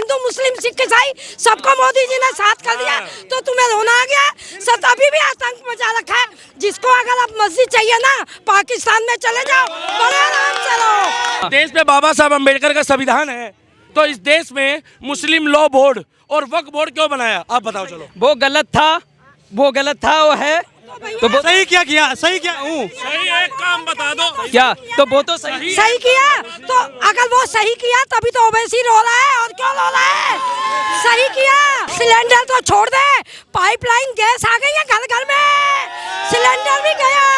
हिंदू मुस्लिम सिख ईसाई सबको मोदी जी ने साथ कर दिया, तो तुम्हें रोना आ गया। सत अभी भी आतंक मचा रखा है। जिसको अगर आप मस्जिद चाहिए ना, पाकिस्तान में चले जाओ, बड़े आराम से रहो। देश में बाबा साहब अम्बेडकर का संविधान है, तो इस देश में मुस्लिम लॉ बोर्ड और वक्फ बोर्ड क्यों बनाया, आप बताओ। चलो वो गलत था, वो है तो सही क्या किया, सही क्या हूँ, सही एक काम बता दो क्या, तो वो तो सही किया। तो अगर वो सही किया तभी तो ओवैसी रो रहा है, और क्यों रो रहा है? सही किया। सिलेंडर तो छोड़ दे, पाइपलाइन गैस आ गई है घर घर में, सिलेंडर भी गया,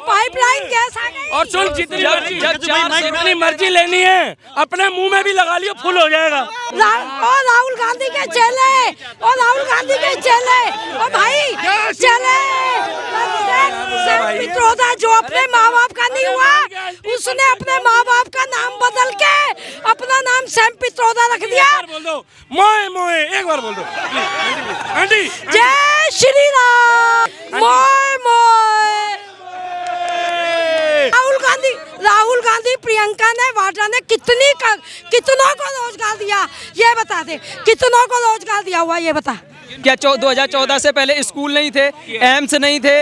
पाइपलाइन गैस आ गई। और सुन, जितनी मर्जी लेनी है अपने मुंह में भी लगा लियो, फुल हो जाएगा। राहुल गांधी के चेले, और राहुल गांधी के चेले, और भाई चेले पित्रोदा जो अपने माँ बाप का नहीं हुआ, उसने अपने माँ बाप का नाम बदल के अपना नाम सैम पित्रोदा रख दिया। बोल दो मोए मोए, एक बार बोल दो आंटी। जय श्री राम। मोए मोए। राहुल गांधी प्रियंका ने वाड्रा ने कितनों को रोजगार दिया, ये बता दे। कितनों को रोजगार दिया हुआ, ये बता। क्या 2014 से पहले स्कूल नहीं थे, एम्स नहीं थे,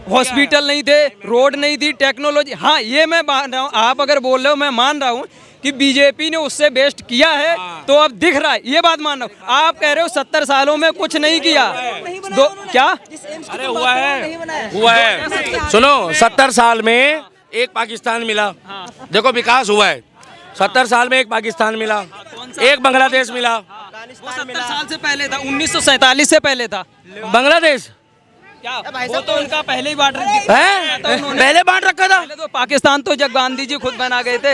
हॉस्पिटल नहीं थे, रोड नहीं थी, टेक्नोलॉजी। हाँ, ये मैं मान रहा हूँ, आप अगर बोल रहे हो मैं मान रहा हूँ कि बीजेपी ने उससे बेस्ट किया है, तो अब दिख रहा है, ये बात मान रहा हूँ। आप कह रहे हो 70 सालों में कुछ नहीं किया, क्या? अरे हुआ है। सुनो, 70 साल में एक पाकिस्तान मिला। देखो विकास हुआ है, 70 साल में एक पाकिस्तान मिला, एक बांग्लादेश मिला। वो 70 साल से पहले था, 1947 से पहले था बांग्लादेश। क्या वो तो उनका पहले ही बांट है, पहले बांट रखा था। तो पाकिस्तान तो जब गांधी जी खुद बना गए थे।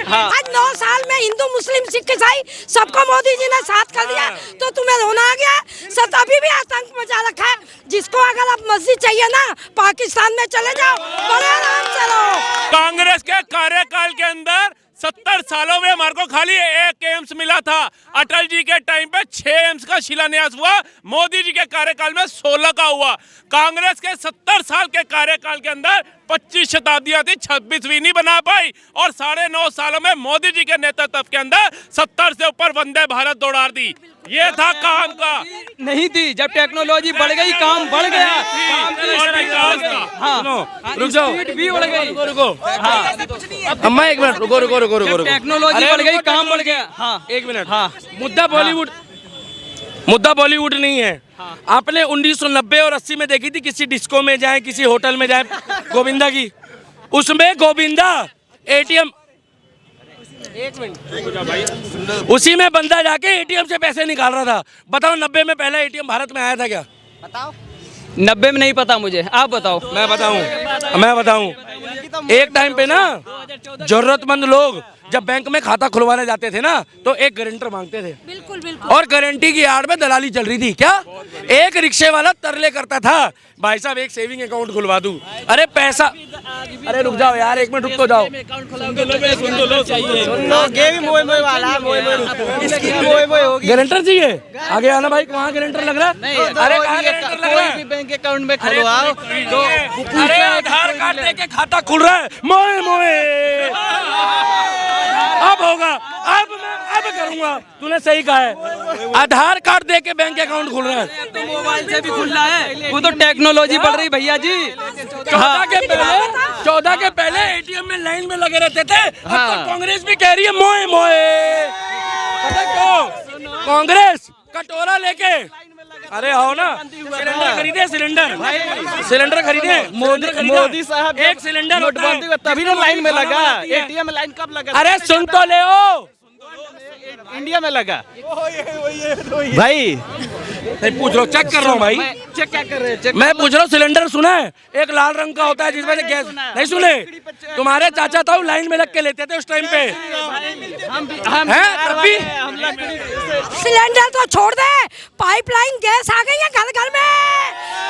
हाँ। आज 9 साल में हिंदू मुस्लिम सिख ईसाई सबको मोदी जी ने साथ कर दिया, तो तुम्हें रोना आ गया। सत अभी भी आतंक मचा रखा है। जिसको अगर आप मस्जिद चाहिए ना, पाकिस्तान में चले जाओ, बड़े आराम से रहो। कांग्रेस के कार्यकाल के अंदर 70 सालों में हमारे को खाली एक एम्स मिला था। अटल जी के टाइम पे 6 एम्स का शिलान्यास हुआ, मोदी जी के कार्यकाल में 16 का हुआ। कांग्रेस के 70 साल के कार्यकाल के अंदर 25 शताब्दियां थी, 26वीं नहीं बना पाई, और 9.5 सालों में मोदी जी के नेतृत्व के अंदर 70 से ऊपर वंदे भारत दौड़ा दी। ये था काम का। नहीं थी, जब टेक्नोलॉजी बढ़ गई काम बढ़ गया। हाँ, रुक जाओ, भी बढ़ गई। रुको। अम्मा एक मिनट, रुको। टेक्नोलॉजी बढ़ गई, काम बढ़ गया। हाँ, एक मिनट। हाँ, मुद्दा बॉलीवुड नहीं है। आपने 1990 और 80 में देखी थी, किसी डिस्को में जाए, किसी होटल में जाए, गोविंदा की, उसमें गोविंदा एटीएम, एक मिनट, उसी में बंदा जाके एटीएम से पैसे निकाल रहा था। बताओ 90 में पहला एटीएम भारत में आया था क्या? बताओ। 90 में नहीं पता मुझे, आप बताओ। मैं बताऊं। एक टाइम पे ना जरूरतमंद लोग जब बैंक में खाता खुलवाने जाते थे ना, तो एक गारंटर मांगते थे। बिल्कुल। और गारंटी की आड़ में दलाली चल रही थी। क्या? एक रिक्शे वाला तरले करता था, भाई साहब एक सेविंग अकाउंट खुलवा दूं। अरे पैसा, अरे रुक जाओ यार, एक मिनट रुक तो जाओ। गारंटर चाहिए, आगे आना भाई। कहाँ गारंटर लग रहा है? अरे कोई भी बैंक अकाउंट में खुलवाओ तो अरे आधार कार्ड लेके खाता खुल रहा है। मोए अब होगा, अब करूंगा। तूने सही कहा है, आधार कार्ड दे के बैंक अकाउंट खुल रहा है। तो मोबाइल से भी खुल रहा है, वो तो टेक्नोलॉजी बढ़ रही भैया जी। 14 के पहले एटीएम में लाइन में लगे रहते थे। अब तो कांग्रेस भी कह रही है मोए। पता क्यों? कांग्रेस कटोरा लेके, अरे आओ ना, सिलेंडर खरीदे। मोदी साहब एक सिलेंडर नोटबंदी तभी ना लाइन में लगा। एटीएम में लाइन कब लगा? अरे सुन तो ले, इंडिया में लगा भाई। नहीं पूछ रहा हूँ, चेक कर रहा हूँ भाई। चेक क्या कर रहे हैं? मैं पूछ रहा हूँ, सिलेंडर सुना है? एक लाल रंग का होता है जिसमें से गैस नहीं सुने? तुम्हारे चाचा ताऊ लाइन में लग के लेते थे उस टाइम पे। तब भी सिलेंडर तो छोड़ दे, पाइपलाइन गैस आ गई है घर घर में,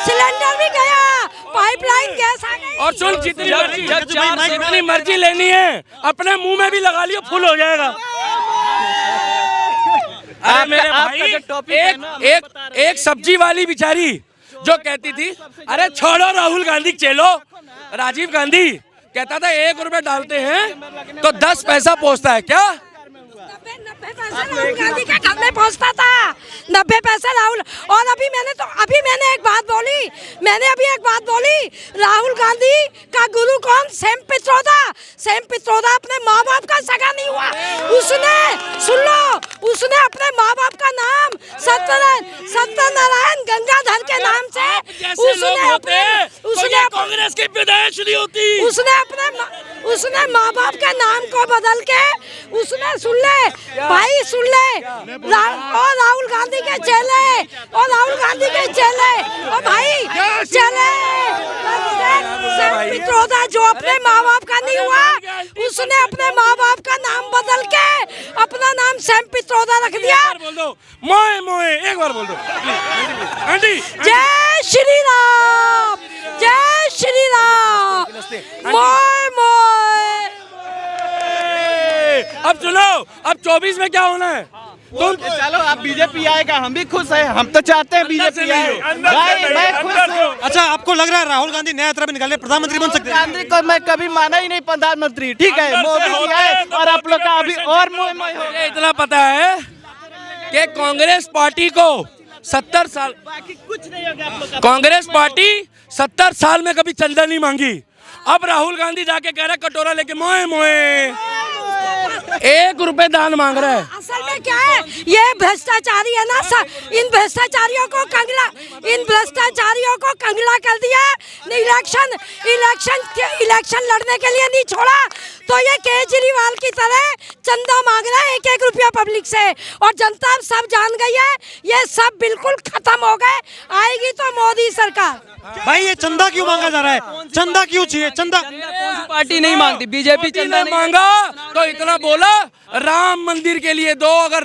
सिलेंडर भी गया, पाइपलाइन गैस आ गई। और सुन, जितनी मर्जी लेनी है अपने मुंह में भी लगा लियो, फुल हो जाएगा। अरे मेरे भाई, एक सब्जी वाली बेचारी जो कहती थी, अरे छोड़ो राहुल गांधी चलो, राजीव गांधी कहता था 1 रुपए डालते हैं तो 10 पैसा पहुंचता है। क्या? 90 पैसा राहुल गांधी के घर में 90 पैसे राहुल। और अभी मैंने एक बात बोली, राहुल गांधी का गुरु कौन? सैम पित्रोदा अपने माँ बाप का सगा नहीं हुआ। उसने, सुन लो, उसने अपने माँ बाप का नाम सत्यनारायण गंगाधर के नाम से उसने कांग्रेस की पैदाइश नहीं होती। उसने माँ बाप के नाम को बदल के उसने, सुन ले राहुल गांधी के चेले और भाई चेले पित्रोदा जो अपने माँ बाप का नहीं हुआ, उसने अपने माँ बाप का नाम बदल के अपना नाम सैम पित्रोदा रख दिया। बोल दो मोए, एक बार बोल दो आंटी। जय श्री राम, जय श्री राम, मोए। अब सुनो, अब 24 में क्या होना है? तुम चलो, अब बीजेपी आएगा, हम भी खुश हैं, हम तो चाहते हैं बीजेपी आए। भाई मैं खुश हूँ। अच्छा, आपको लग रहा है राहुल गांधी नया तरफ निकाले प्रधानमंत्री बन सकते हैं? गांधी को मैं कभी माना ही नहीं प्रधानमंत्री, ठीक है, मोदी जी आए और आप लोग का अभी और मोह हो। इतना पता है कि कांग्रेस पार्टी को 70 साल, बाकी कुछ नहीं होगा आप लोग का। कांग्रेस पार्टी 70 साल में कभी चंदा नहीं मांगी। अब राहुल गांधी जाके कह रहा है कटोरा लेके मोए 1 रुपए दान मांग रहा है। असल में क्या है, ये भ्रष्टाचारी है ना, इन भ्रष्टाचारियों को कंगला कर दिया। इलेक्शन लड़ने के लिए नहीं छोड़ा, तो ये केजरीवाल की तरह चंदा मांग रहा है 1-1 रुपया पब्लिक से। और जनता सब जान गई है, ये सब बिल्कुल खत्म हो गए। आएगी तो मोदी सरकार। भाई ये चंदा क्यों मांगा जा रहा है? चंदा क्यों चाहिए? चंदा कौन सी पार्टी नहीं मांगती? बीजेपी चंदा नहीं मांगा तो इतना बोला राम मंदिर के लिए दो, अगर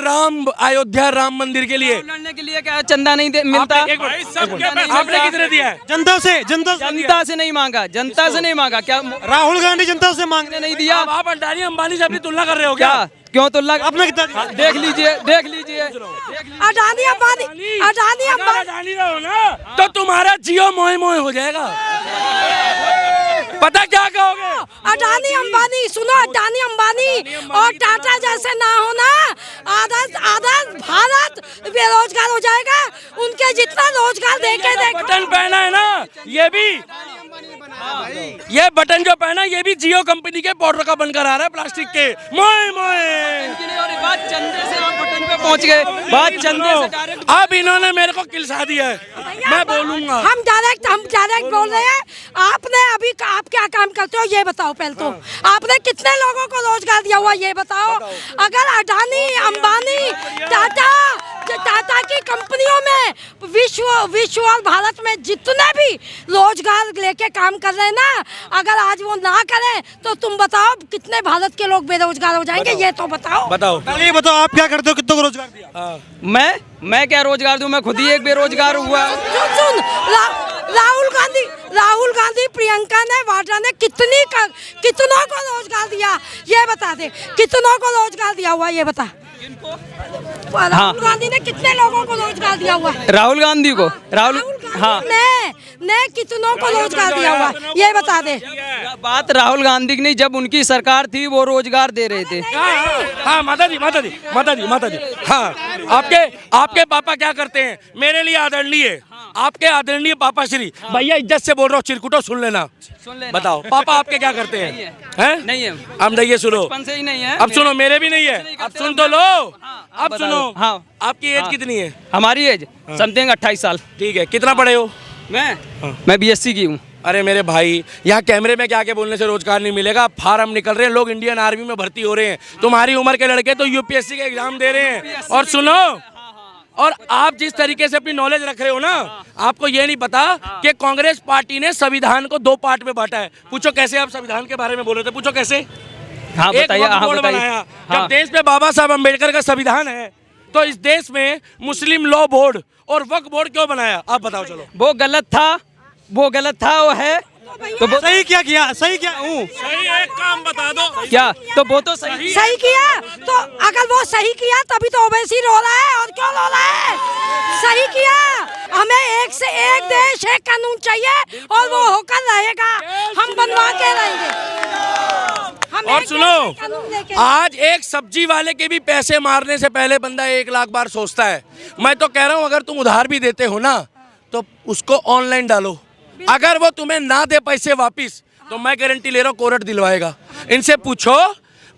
अयोध्या राम मंदिर के लिए लड़ने के लिए क्या चंदा नहीं मिलता? आपने कितने दिया है? जनता से नहीं मांगा, जनता से नहीं मांगा। क्या राहुल गांधी जनता से मांगने नहीं दिया? आप अडानी अंबानी से अपनी तुलना कर रहे हो क्या? क्यों तुलना? आपने कितना दिया? देख लीजिए अडानी अंबानी रहो ना तो तुम्हारा जियो मोए हो जाएगा। पता क्या कहोगे? अडानी अंबानी, सुनो, अडानी अंबानी और टाटा जैसे ना होना, आधा भारत बेरोजगार हो जाएगा। उनके जितना रोजगार देके बटन पहना है ना, ये बटन जो पहना ये भी जियो कंपनी के पाउडर का बनकर आ रहा है, प्लास्टिक के। मोए बात चंदे से आप बटन पे पहुंच गए। बात चंदे से डायरेक्ट। अब इन्होंने मेरे को किलसा दिया है, मैं बोलूंगा। हम डायरेक्ट बोल रहे हैं। आपने अभी आप क्या काम करते हो ये बताओ पहले तो। आपने कितने लोगों को रोजगार दिया हुआ ये बताओ। अगर अडानी अंबानी टाटा की कंपनियों में विश्व और भारत में जितने भी रोजगार लेके काम कर रहे हैं ना, अगर आज वो ना करें तो तुम बताओ कितने भारत के लोग बेरोजगार हो जाएंगे, ये तो बताओ। पहले ये बताओ आप क्या करते हो, कितनों को रोजगार दिया? मैं क्या रोजगार दूं? मैं खुद ही एक बेरोजगार हुआ। सुन, राहुल गांधी प्रियंका ने वाड्रा ने कितनों को रोजगार दिया ये बता दे। कितनों को रोजगार दिया हुआ ये बता। राहुल गांधी ने कितने लोगों को रोजगार दिया हुआ? राहुल गांधी को ने कितनों को रोजगार दिया हुआ ये बता दे। बात राहुल गांधी की नहीं, जब उनकी सरकार थी वो रोजगार दे रहे थे। हाँ माता जी हाँ, आपके पापा क्या करते हैं? मेरे लिए आदरणीय, आपके आदरणीय पापा श्री, भैया इज्जत से बोल रहा हूँ, चिरकुटो सुन लेना। बताओ पापा आपके क्या करते हैं? नहीं है। हम नहीं, ये सुनो, बचपन से ही नहीं है। अब सुनो, मेरे भी नहीं है, अब सुन तो लो। अब सुनो, हाँ, आपकी एज कितनी है? हमारी एज समथिंग 28 साल। ठीक है, कितना पढ़े हो? मैं BSc की हूँ। अरे मेरे भाई, यहाँ कैमरे में क्या बोलने से रोजगार नहीं मिलेगा। फार्म निकल रहे हैं, लोग इंडियन आर्मी में भर्ती हो रहे हैं। तुम्हारी उम्र के लड़के तो UPSC के एग्जाम दे रहे हैं। और सुनो, और आप जिस तरीके से अपनी नॉलेज रख रहे हो ना, आपको ये नहीं पता कि कांग्रेस पार्टी ने संविधान को 2 पार्ट में बांटा है। पूछो कैसे? आप संविधान के बारे में बोल रहे थे, पूछो कैसे? बताइए। बनाया जब देश में बाबा साहब अम्बेडकर का संविधान है, तो इस देश में मुस्लिम लॉ बोर्ड और वक्फ बोर्ड क्यों बनाया? आप बताओ। चलो, वो गलत था वो है तो सही क्या किया? सही क्या? सही एक काम बता दो क्या? तो वो तो सही किया। तो अगर वो सही किया तभी तो ओवैसी रो रहा है, और क्यों रो रहा है? सही किया। हमें एक से एक देश, एक कानून चाहिए, और वो होकर रहेगा। हम बनवा के रहेंगे। हम और एक सुनो, देश का कानून लेके- आज एक सब्जी वाले के भी पैसे मारने से पहले बंदा 1 लाख बार सोचता है। मैं तो कह रहा हूँ अगर तुम उधार भी देते हो ना तो उसको ऑनलाइन डालो, अगर वो तुम्हें ना दे पैसे वापिस तो मैं गारंटी ले रहा हूँ कोर्ट दिलवाएगा। इनसे पूछो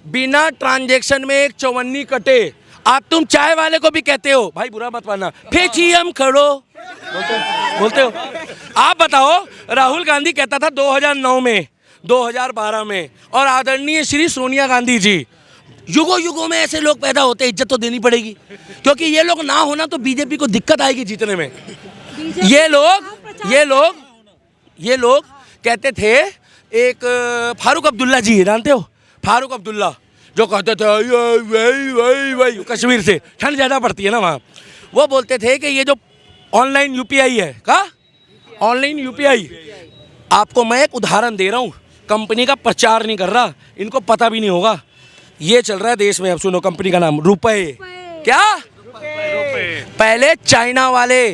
बिना ट्रांजैक्शन में एक चौवन्नी कटे, आप तुम चाय वाले को भी कहते हो भाई बुरा मत मानना, फेंची हम खड़ो बोलते हो। आप बताओ, राहुल गांधी कहता था 2009 में, 2012 में, और आदरणीय श्री सोनिया गांधी जी, युगों युगों में ऐसे लोग पैदा होते, इज्जत तो देनी पड़ेगी, क्योंकि ये लोग ना होना तो बीजेपी को दिक्कत आएगी जीतने में। ये लोग कहते थे, एक फारूक अब्दुल्ला जी जानते हो, फारूक अब्दुल्ला जो कहते थे वही कश्मीर से, ठंड ज़्यादा पड़ती है ना वहाँ, वो बोलते थे कि ये जो ऑनलाइन यूपीआई है, का ऑनलाइन यूपीआई, आपको मैं एक उदाहरण दे रहा हूँ, कंपनी का प्रचार नहीं कर रहा, इनको पता भी नहीं होगा, ये चल रहा है देश में। अब सुनो, कंपनी का नाम रुपए। क्या पहले चाइना वाले,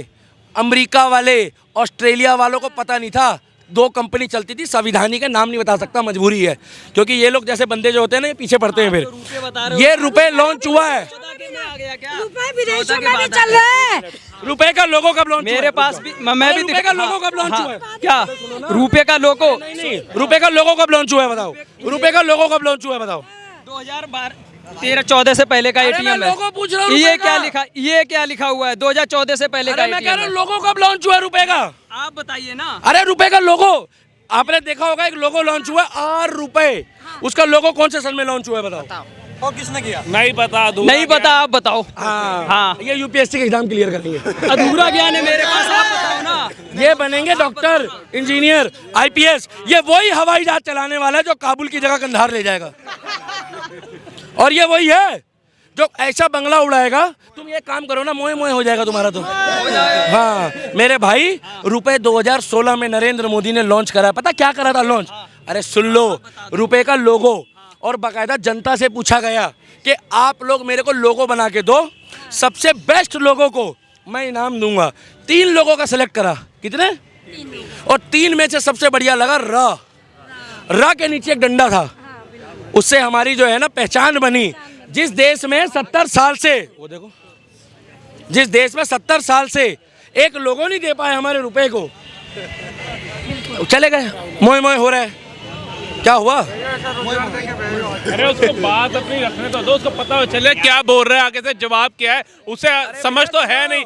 अमेरिका वाले, ऑस्ट्रेलिया वालों को पता नहीं था, 2 कंपनी चलती थी, संविधानिक है, नाम नहीं बता सकता, मजबूरी है, क्योंकि ये लोग जैसे बंदे जो होते हैं ना ये पीछे पड़ते हैं। फिर ये रुपए लॉन्च हुआ है, रुपए विदेशों में भी चल रहे हैं। रुपए का लोगो कब लॉन्च? मेरे पास भी मैं भी रुपए का लोगो कब लॉन्च हुआ है? क्या रुपए का लोगो? नहीं, रुपए का लोगो कब लॉन्च हुआ है बताओ, रुपए का लोगो कब लॉन्च हुआ है बताओ? 2013-14 से पहले का एटीएम मैं लोगो पूछ रहा हूँ, है। रुपए ये क्या का। लिखा, ये क्या लिखा हुआ है? 2014 से पहले का अरे मैं कह एटीएम रहा है। हूँ लोगो कब लॉन्च हुआ है रुपए का? आप बताइए ना। अरे रुपए का लोगो आपने देखा होगा, एक लोगो लॉन्च हुआ है R रुपए, उसका लोगो कौन से सन में लॉन्च हुआ है बताओ? और किसने किया? नहीं पता, नहीं पता, आप बताओ। हाँ, ये यूपीएससी के एग्जाम क्लियर करेंगे। अधूरा ज्ञान है मेरे पास, आप बताओ ना। ये बनेंगे डॉक्टर, इंजीनियर, आईपीएस। ये वही हवाई जहाज चलाने वाला है जो काबुल की जगह कंधार ले जाएगा, और ये वही है जो ऐसा बंगला उड़ाएगा, तुम ये काम करो ना, मोए मोए हो जाएगा तुम्हारा तो। हाँ मेरे भाई, रुपए 2016 में नरेंद्र मोदी ने लॉन्च करा, पता क्या करा था लॉन्च? अरे सुन लो, रुपए का लोगो, और बाकायदा जनता से पूछा गया कि आप लोग मेरे को लोगो बना के दो, सबसे बेस्ट लोगों को मैं इनाम दूंगा। 3 लोगों का सिलेक्ट करा, कितने? और 3 में से सबसे बढ़िया लगा र के नीचे एक डंडा था, उससे हमारी जो है ना पहचान बनी। जिस देश में 70 साल से, वो देखो, जिस देश में 70 साल से एक लोगो नहीं दे पाए हमारे रुपए को, चले गए, मोए मोए हो रहा है। क्या हुआ? अरे उसको बात अपनी रखने तो दो, उसको पता हो चले क्या बोल रहे हैं, आगे से जवाब क्या है, उसे समझ तो है नहीं,